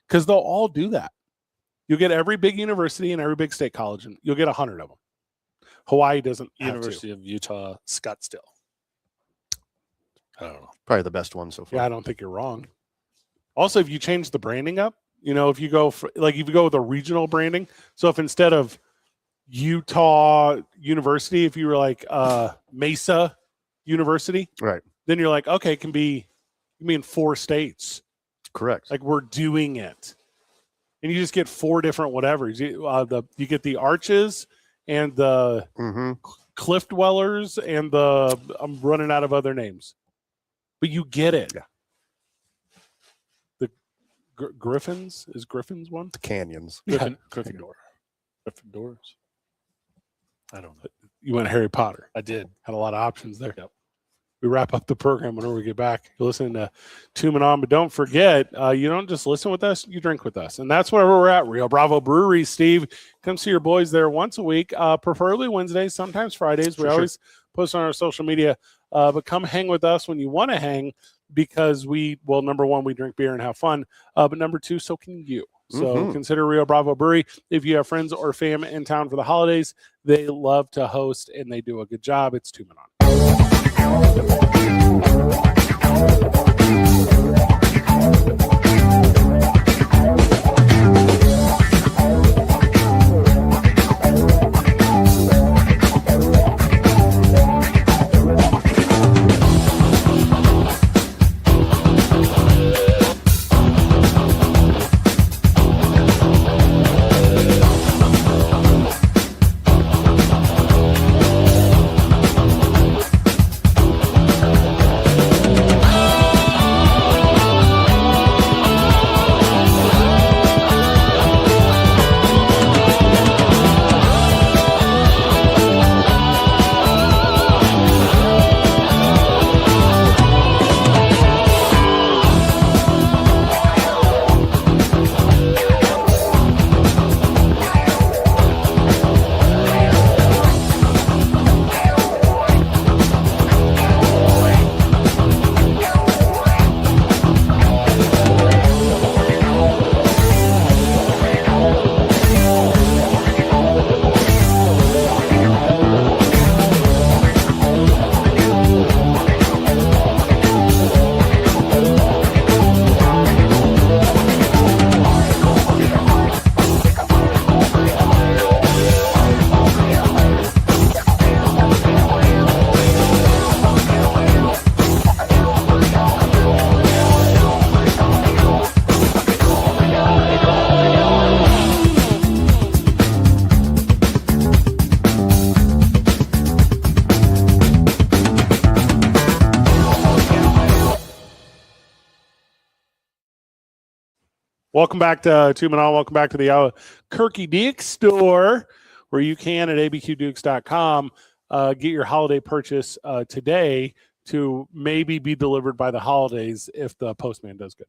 because they'll all do that. You'll get every big university and every big state college, and you'll get 100 of them. Hawaii doesn't. University of Utah, Scottsdale. I don't know. Probably the best one so far. Yeah, I don't think you're wrong. Also, if you change the branding up, if you go with a regional branding, so if instead of Utah University, if you were like Mesa University, right, then you're like, okay, it can be, you mean 4 states. Correct. Like, we're doing it. And you just get 4 different whatevers. You get the Arches and the Cliff Dwellers and I'm running out of other names. But you get it. Yeah. The Griffins? Is Griffins one? The Canyons. Gryffindor. Gryffindors. I don't know. You went Harry Potter. I did. Had a lot of options there. Yep. we wrap up the program whenever we get back. You're listening to Two Men On, but don't forget, you don't just listen with us, you drink with us. And that's wherever we're at. Rio Bravo Brewery, Steve. Come see your boys there once a week, preferably Wednesdays, sometimes Fridays. We always post on our social media, but come hang with us when you want to hang because number one, we drink beer and have fun, but number two, so can you. So consider Rio Bravo Brewery. If you have friends or fam in town for the holidays, they love to host and they do a good job. It's Two Men On. Welcome back to Two Men On. Welcome back to the Kirky Dukes store, where you can at abqdukes.com get your holiday purchase today to maybe be delivered by the holidays if the postman does good.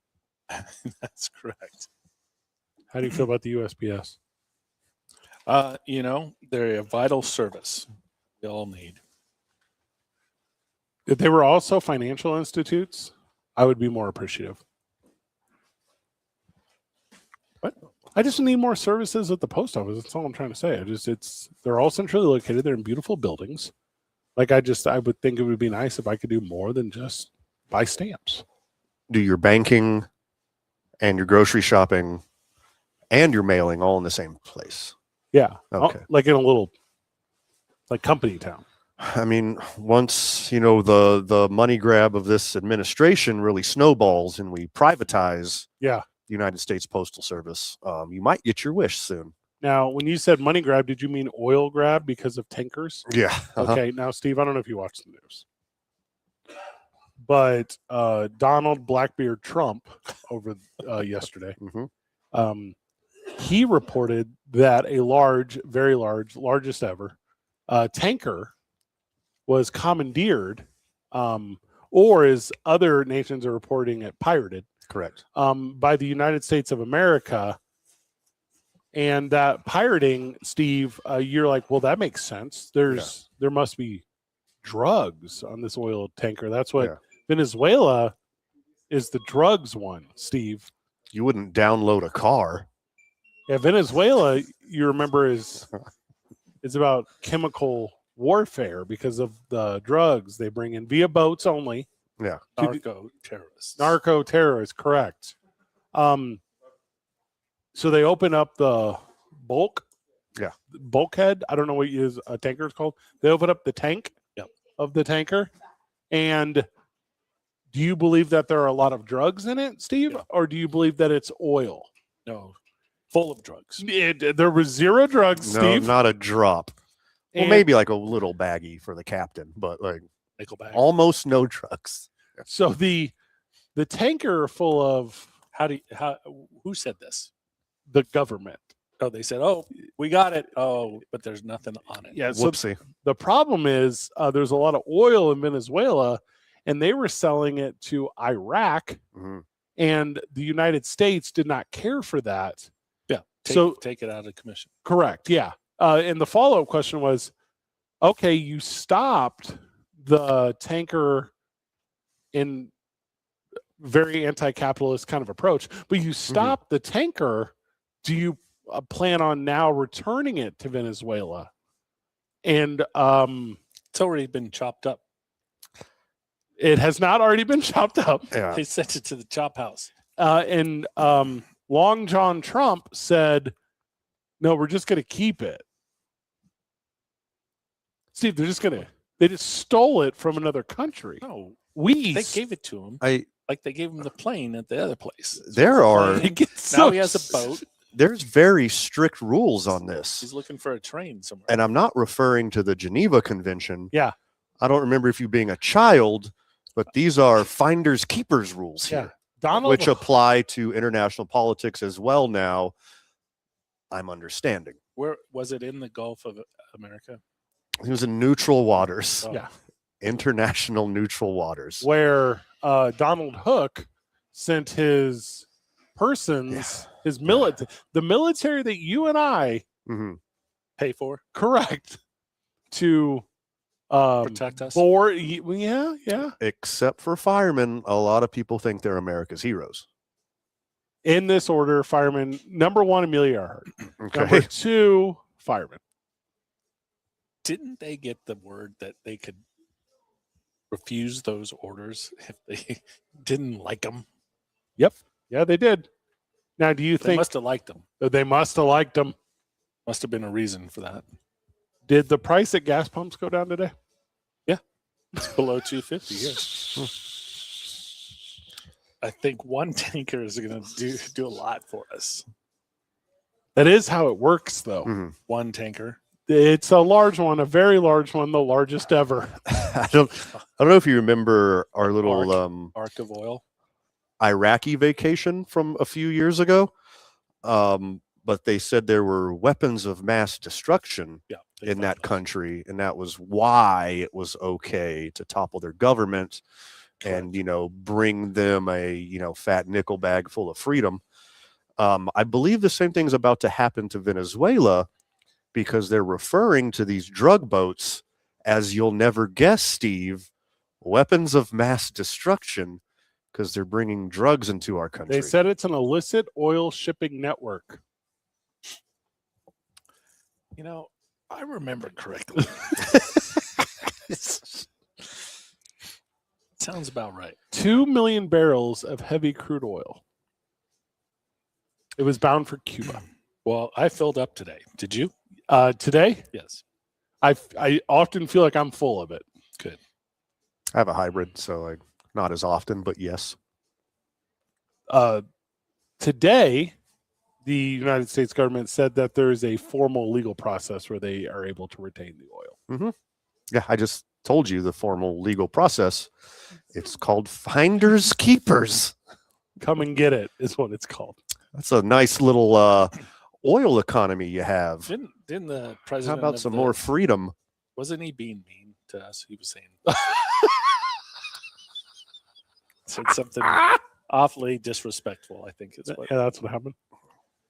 That's correct. How do you feel about the USPS? They're a vital service we all need. If they were also financial institutes, I would be more appreciative. But I just need more services at the post office. That's all I'm trying to say. They're all centrally located. They're in beautiful buildings. I would think it would be nice if I could do more than just buy stamps. Do your banking and your grocery shopping and your mailing all in the same place. Yeah. Okay. Like in a little company town. I mean, once, the money grab of this administration really snowballs and we privatize the United States Postal Service, you might get your wish soon. Now, when you said money grab, did you mean oil grab because of tankers? Yeah. Okay. Now, Steve, I don't know if you watched the news, but Donald Blackbeard Trump over yesterday, he reported that a very large, largest ever tanker was commandeered, or as other nations are reporting it, pirated. Correct. By the United States of America. And that pirating, Steve, you're like, well, that makes sense. There must be drugs on this oil tanker. That's what Venezuela is, the drugs one, Steve. You wouldn't download a car. Yeah, Venezuela, you remember, is about chemical warfare because of the drugs they bring in via boats only. Yeah. Narco terrorists, correct. So they open up the bulkhead. I don't know what a tanker is called. They open up the tank of the tanker. And do you believe that there are a lot of drugs in it, Steve? Yeah. Or do you believe that it's oil? No, full of drugs. There was zero drugs, Steve. No, not a drop. Well, maybe like a little baggie for the captain, but like nickel bag. Almost no drugs. So the tanker full of who said this? The government. Oh, they said, "Oh, we got it." Oh, but there's nothing on it. Yeah, whoopsie. So the problem is there's a lot of oil in Venezuela, and they were selling it to Iraq, Mhm. and the United States did not care for that. Yeah. So- Take it out of commission. Correct. Yeah. And the follow-up question was, okay, you stopped the tanker in very anti-capitalist kind of approach, but you stopped the tanker. Do you plan on now returning it to Venezuela? And It's already been chopped up. it has not already been chopped up. Yeah. They sent it to the chop house. And Long John Trump said, no, we're just going to keep it. Steve, they just stole it from another country. No, We they gave it to him. Like they gave him the plane at the other place. There are Now he has a boat. there's very strict rules on this. He's looking for a train somewhere. And I'm not referring to the Geneva Convention. Yeah. I don't remember if you being a child, but these are finders keepers rules here, Donald, which apply to international politics as well now. I'm understanding. Where was it? In the Gulf of America? He was in neutral waters. Oh. Yeah. International neutral waters. where Donald Hook sent his persons, his the military that you and I Mhm. Pay for correct to protect us. yeah. Except for firemen, a lot of people think they're America's heroes. In this order, firemen number 1, Amelia Earhart. Number Okay. 2, firemen. Didn't they get the word that they could refuse those orders if they didn't like them? Yeah, they did. Now, do you They think must have liked them. they must have liked them? Must have been a reason for that. Did the price at gas pumps go down today? It's below 250 here. I think one tanker is going to do a lot for us. That is how it works, though. Mhm. One tanker. It's a large one, a very large one, the largest ever. I don't know if you remember our little Arc of oil. Iraqi vacation from a few years ago. But they said there were weapons of mass destruction Yeah. in that country, and that was why it was okay to topple their government and bring them a fat nickel bag full of freedom. I believe the same thing's about to happen to Venezuela, because they're referring to these drug boats as, you'll never guess, Steve, weapons of mass destruction, because they're bringing drugs into our country. They said it's an illicit oil shipping network. I remember correctly. Sounds about right. 2 million barrels of heavy crude oil. It was bound for Cuba. Well, I filled up today. Did you? Today, Yes. I often feel like I'm full of it. Good. I have a hybrid, so like not as often, but yes. Today, the United States government said that there is a formal legal process where they are able to retain the oil. Yeah, I just told you the formal legal process. It's called finders keepers. Come and get it is what it's called. That's a nice little oil economy you have. Didn't the How president about of some the- more freedom? Wasn't he being mean to us? He was saying said something awfully disrespectful, I think is what. Yeah, that's what happened.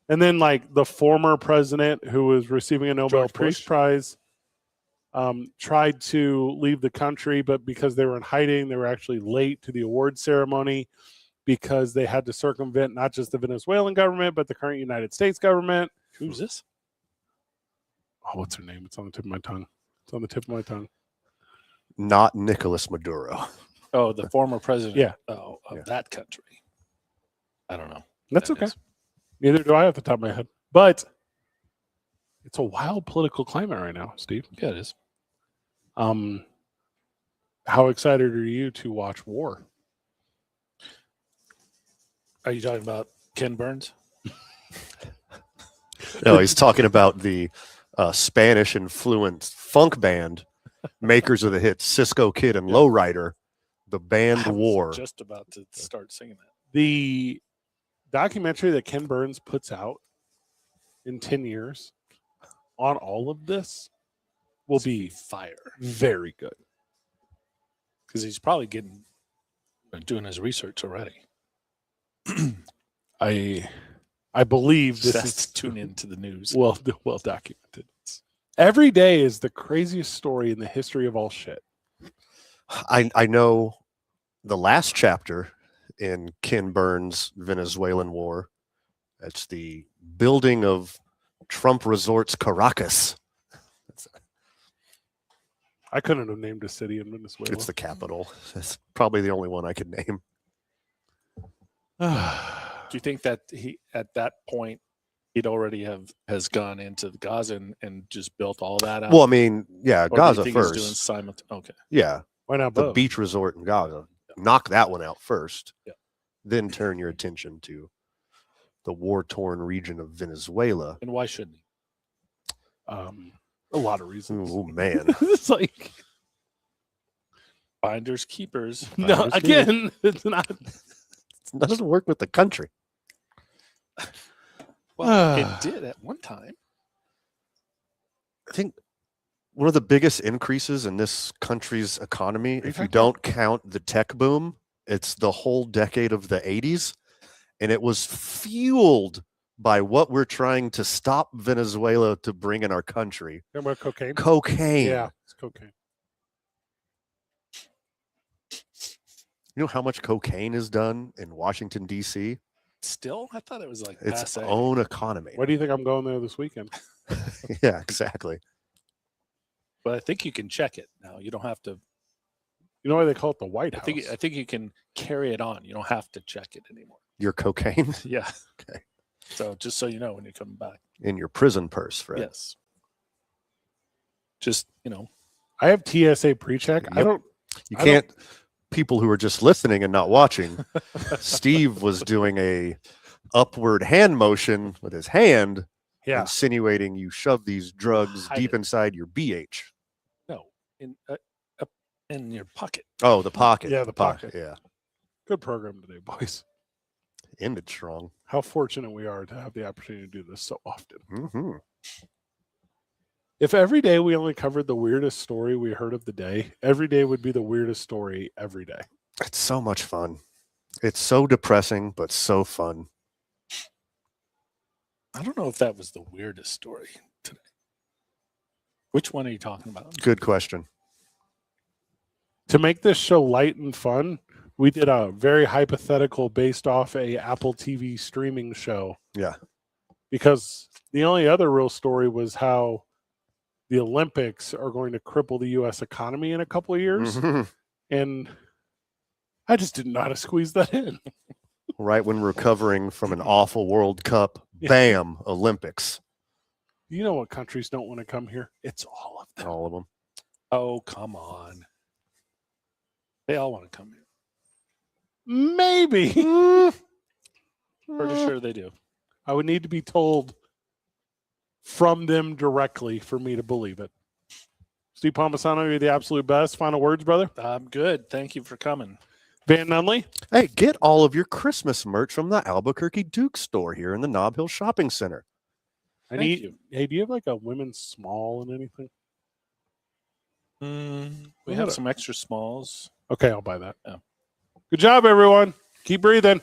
And then, like, the former president who was receiving a Nobel George Peace Bush. Prize tried to leave the country, but because they were in hiding, they were actually late to the award ceremony because they had to circumvent not just the Venezuelan government, but the current United States government. Who's this? Oh, what's her name? It's on the tip of my tongue. It's on the tip of my tongue. Not Nicolas Maduro. Oh, the former president Yeah. of Yeah. that country. I don't know. That's That okay. is. Neither do I off the top of my head. But it's a wild political climate right now, Steve. Yeah, it is. How excited are you to watch war? Are you talking about Ken Burns? No, he's talking about the Spanish influenced funk band, makers of the hits Cisco Kid and Lowrider, the band I was War. just about to start singing that. The documentary that Ken Burns puts out in 10 years on all of this will be Fire. very good. because he's probably doing his research already. I believe this Just is tune into the news. well documented. Every day is the craziest story in the history of all shit. I know the last chapter in Ken Burns' Venezuelan War. It's the building of Trump Resorts Caracas. I couldn't have named a city in Venezuela. It's the capital. It's probably the only one I could name. Do you think that he, at that point, he'd already has gone into Gaza and just built all that out? Well, I mean, yeah, Or do Gaza you think first. He's doing okay. Yeah, Why not the both? beach resort in Gaza. Knock that one out first. Yeah. Then turn your attention to the war-torn region of Venezuela. And why shouldn't he? A lot of reasons. Oh man. It's like Finders keepers. no, Finders keepers. again, it's not. It doesn't work with the country. Well, it did at one time. I think one of the biggest increases in this country's economy, if you talking don't count the tech boom, it's the whole decade of the 80s. And it was fueled by what we're trying to stop Venezuela to bring in our country. Talking about cocaine? Cocaine. Yeah, it's cocaine. You know how much cocaine is done in Washington, D.C.? Still? I thought it was like Its passe. own economy. Why do you think I'm going there this weekend? Yeah, exactly. But I think you can check it now. You don't have to. You know why they call it the White I House? think you can carry it on. You don't have to check it anymore. Your cocaine Yeah. Okay. So just so you know when you come back. in your prison purse, Fred. Yes. Just, I have TSA pre-check. I Yep. don't. You I can't. People who are just listening and not watching, Steve was doing a upward hand motion with his hand, Yeah, insinuating you shove these drugs Hide deep it. inside your BH. no, up in your pocket. Oh, the pocket. Yeah, the pocket. Yeah, good program today, boys. ended strong. How fortunate we are to have the opportunity to do this so often. Mm-hmm. If every day we only covered the weirdest story we heard of the day, every day would be the weirdest story every day. It's so much fun. It's so depressing, but so fun. I don't know if that was the weirdest story today. Which one are you talking about? Good question. To make this show light and fun, we did a very hypothetical based off a Apple TV streaming show. Yeah. Because the only other real story was how the Olympics are going to cripple the U.S. economy in a couple of years. Mhm. And I just didn't know how to squeeze that in. Right when recovering from an awful World Cup, Yeah. bam, Olympics. You know what countries don't want to come here? It's all of them. All of them. Oh, come on. They all want to come here. Maybe. Pretty sure they do. I would need to be told from them directly for me to believe it. Steve Palmisano, you're the absolute best. Final words, brother. I'm good. Thank you for coming. Van Nunley. Hey, get all of your Christmas merch from the Albuquerque Duke store here in the Nob Hill Shopping Center. I Thank need. you. Hey, do you have like a women's small and anything? We have some extra smalls. Okay, I'll buy that. Yeah. Good job, everyone. Keep breathing.